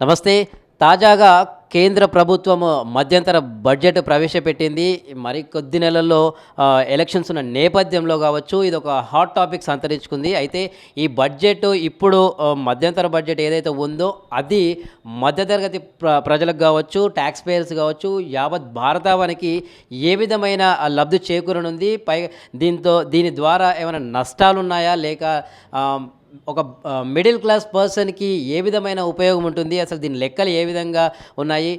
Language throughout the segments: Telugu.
నమస్తే. తాజాగా కేంద్ర ప్రభుత్వం మధ్యంతర బడ్జెట్ ప్రవేశపెట్టింది. మరి కొద్ది నెలల్లో ఎలక్షన్స్ ఉన్న నేపథ్యంలో కావచ్చు, ఇదొక హాట్ టాపిక్ సంతరించుకుంది. అయితే ఈ బడ్జెట్ ఇప్పుడు మధ్యంతర బడ్జెట్ ఏదైతే ఉందో అది మధ్యతరగతి ప్రజలకు కావచ్చు, ట్యాక్స్ పేయర్స్ కావచ్చు, యావత్ భారతావనికి ఏ విధమైన లబ్ధి చేకూరనుంది? దీని ద్వారా ఏమైనా నష్టాలున్నాయా? లేక ఒక మిడిల్ క్లాస్ పర్సన్‌కి ఏ విధమైన ఉపయోగం ఉంటుంది? అసలు దీని లెక్కలు ఏ విధంగా ఉన్నాయి?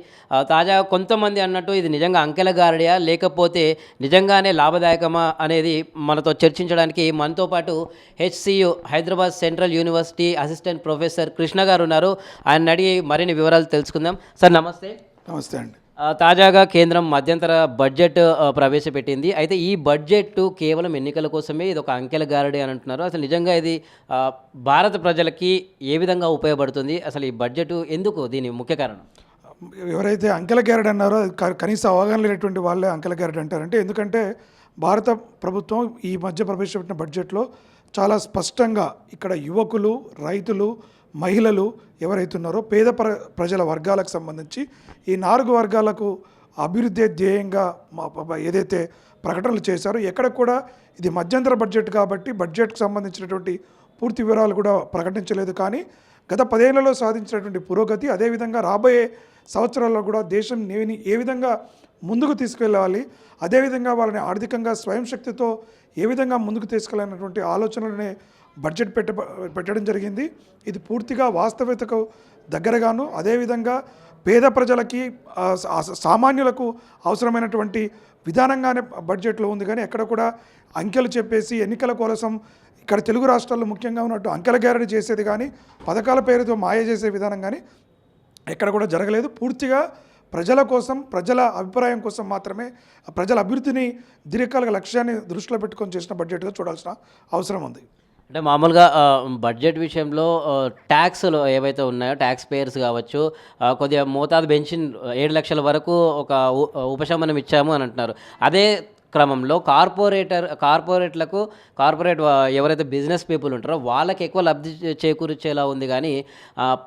తాజాగా కొంతమంది అన్నట్టు ఇది నిజంగా అంకెల గారడియా? లేకపోతే నిజంగానే లాభదాయకమా? అనేది మనతో చర్చించడానికి మనతో పాటు HCU Hyderabad central university assistant professor Krishna గారు ఉన్నారు. ఆయన్ని అడిగి మరిన్ని వివరాలు తెలుసుకుందాం. సార్ నమస్తే. నమస్తే అండి. తాజాగా కేంద్రం మధ్యంతర బడ్జెట్ ప్రవేశపెట్టింది. అయితే ఈ బడ్జెట్ కేవలం ఎన్నికల కోసమే, ఇది ఒక అంకెల గారడి అని అంటున్నారు. అసలు నిజంగా ఇది భారత ప్రజలకి ఏ విధంగా ఉపయోగపడుతుంది? అసలు ఈ బడ్జెట్ ఎందుకు, దీని ముఖ్య కారణం? ఎవరైతే అంకెల గ్యారెడ్ అన్నారో అది కనీస అవగాహన లేనటువంటి వాళ్ళే అంకెల గ్యారెడ్ అంటారంటే, ఎందుకంటే భారత ప్రభుత్వం ఈ మధ్య ప్రవేశపెట్టిన బడ్జెట్లో చాలా స్పష్టంగా ఇక్కడ యువకులు, రైతులు, మహిళలు ఎవరైతే ఉన్నారో పేద ప్రజల వర్గాలకు సంబంధించి ఈ 4 వర్గాలకు అభివృద్ధి ధ్యేయంగా ఏదైతే ప్రకటనలు చేశారో ఎక్కడ కూడా ఇది మధ్యంతర బడ్జెట్ కాబట్టి బడ్జెట్కు సంబంధించినటువంటి పూర్తి వివరాలు కూడా ప్రకటించలేదు. కానీ గత 10 ఏళ్లలో సాధించినటువంటి పురోగతి, అదేవిధంగా రాబోయే సంవత్సరాల్లో కూడా దేశం ఏ విధంగా ముందుకు తీసుకెళ్ళాలి, అదేవిధంగా వాళ్ళని ఆర్థికంగా స్వయం శక్తితో ఏ విధంగా ముందుకు తీసుకెళ్ళాలన్నటువంటి ఆలోచనలనే బడ్జెట్ పెట్టడం జరిగింది. ఇది పూర్తిగా వాస్తవికతకు దగ్గరగాను, అదేవిధంగా పేద ప్రజలకి సామాన్యులకు అవసరమైనటువంటి విధానంగానే బడ్జెట్లో ఉంది. కానీ ఎక్కడ కూడా అంకెలు చెప్పేసి ఎన్నికల కోసం ఇక్కడ తెలుగు రాష్ట్రాల్లో ముఖ్యంగా ఉన్నట్టు అంకెల గ్యారెంటీ చేసేది కానీ, పథకాల పేరుతో మాయ చేసే విధానం కానీ ఎక్కడ కూడా జరగలేదు. పూర్తిగా ప్రజల కోసం, ప్రజల అభిప్రాయం కోసం మాత్రమే, ప్రజల అభివృద్ధిని దీర్ఘకాలిక లక్ష్యాన్ని దృష్టిలో పెట్టుకొని చేసిన బడ్జెట్గా చూడాల్సిన అవసరం ఉంది. అంటే మామూలుగా బడ్జెట్ విషయంలో ట్యాక్స్‌లు ఏవైతే ఉన్నాయో, ట్యాక్స్ పేయర్స్ కావచ్చు, కొద్దిగా మోతాదు పెంచి 7 లక్షల వరకు ఒక ఉపశమనం ఇచ్చాము అని అంటున్నారు. అదే క్రమంలో కార్పొరేట్ ఎవరైతే బిజినెస్ పీపుల్ ఉంటారో వాళ్ళకి ఎక్కువ లబ్ధి చేకూర్చేలా ఉంది. కానీ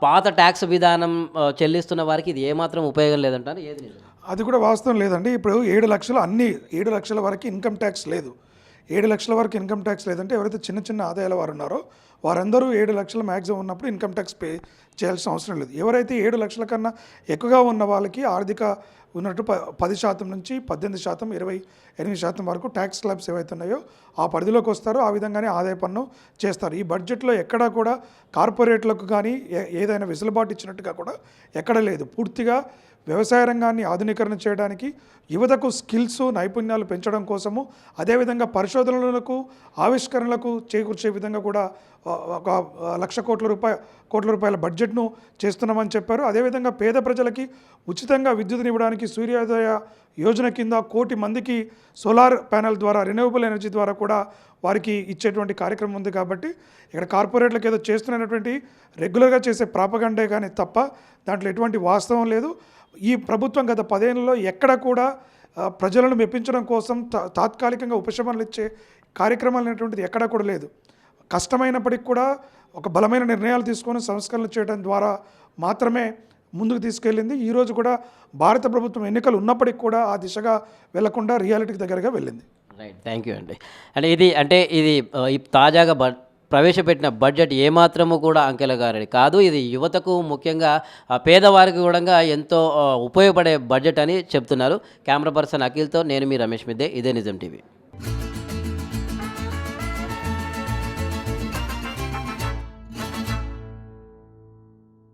పాత ట్యాక్స్ విధానం చెల్లిస్తున్న వారికి ఇది ఏమాత్రం ఉపయోగం లేదంటారు. ఏది నిజం? అది కూడా వాస్తవం లేదండి. ఇప్పుడు 7 లక్షలు 7 లక్షల వరకు ఇన్కమ్ ట్యాక్స్ లేదు. 7 లక్షల వరకు ఇన్కమ్ ట్యాక్స్ లేదంటే ఎవరైతే చిన్న చిన్న ఆదాయాల వారు ఉన్నారో వారందరూ 7 లక్షల మ్యాక్సిమం ఉన్నప్పుడు ఇన్కమ్ ట్యాక్స్ పే చేయాల్సిన అవసరం లేదు. ఎవరైతే 7 లక్షల కన్నా ఎక్కువగా ఉన్న వాళ్ళకి ఆర్థిక ఉన్నట్టు 10% నుంచి 18%, 28% వరకు ట్యాక్స్ స్లాబ్స్ ఏవైతే ఉన్నాయో ఆ పరిధిలోకి వస్తారో ఆ విధంగానే ఆదాయ పన్ను చేస్తారు. ఈ బడ్జెట్లో ఎక్కడా కూడా కార్పొరేట్లకు కానీ ఏదైనా వెసులుబాటు ఇచ్చినట్టుగా కూడా ఎక్కడ లేదు. పూర్తిగా వ్యవసాయ రంగాన్ని ఆధునీకరణ చేయడానికి, యువతకు స్కిల్స్, నైపుణ్యాలు పెంచడం కోసము, అదేవిధంగా పరిశోధనలకు, ఆవిష్కరణలకు చేకూర్చే విధంగా కూడా ఒక 1,00,000 కోట్ల రూపాయల బడ్జెట్ను చేస్తున్నామని చెప్పారు. అదేవిధంగా పేద ప్రజలకి ఉచితంగా విద్యుత్నివ్వడానికి సూర్యోదయ యోజన కింద 1 కోటి మందికి సోలార్ ప్యానెల్ ద్వారా, రెన్యూవబుల్ ఎనర్జీ ద్వారా కూడా వారికి ఇచ్చేటువంటి కార్యక్రమం ఉంది. కాబట్టి ఇక్కడ కార్పొరేట్లకు ఏదో చేస్తున్నటువంటి రెగ్యులర్గా చేసే ప్రాపగండే కానీ తప్ప దాంట్లో ఎటువంటి వాస్తవం లేదు. ఈ ప్రభుత్వం గత 10 ఏళ్లలో ఎక్కడ కూడా ప్రజలను మెప్పించడం కోసం తాత్కాలికంగా ఉపశమనాలు ఇచ్చే కార్యక్రమాలు అనేటువంటిది ఎక్కడా కూడా లేదు. కష్టమైనప్పటికీ కూడా ఒక బలమైన నిర్ణయాలు తీసుకొని సంస్కరణలు చేయడం ద్వారా మాత్రమే ముందుకు తీసుకెళ్ళింది. ఈరోజు కూడా భారత ప్రభుత్వం ఎన్నికలు ఉన్నప్పటికీ కూడా ఆ దిశగా వెళ్లకుండా రియాలిటీకి దగ్గరగా వెళ్ళింది. రైట్, థ్యాంక్ యూ అండి. ఇది తాజాగా ప్రవేశపెట్టిన బడ్జెట్ ఏమాత్రము కూడా అంకెల గారడి కాదు. ఇది యువతకు, ముఖ్యంగా పేదవారికి కూడా ఎంతో ఉపయోగపడే బడ్జెట్ అని చెప్తున్నారు. కెమెరా పర్సన్ అఖిల్తో నేను మీ రమేష్ మిద్దే. ఇదే నిజం టీవీ.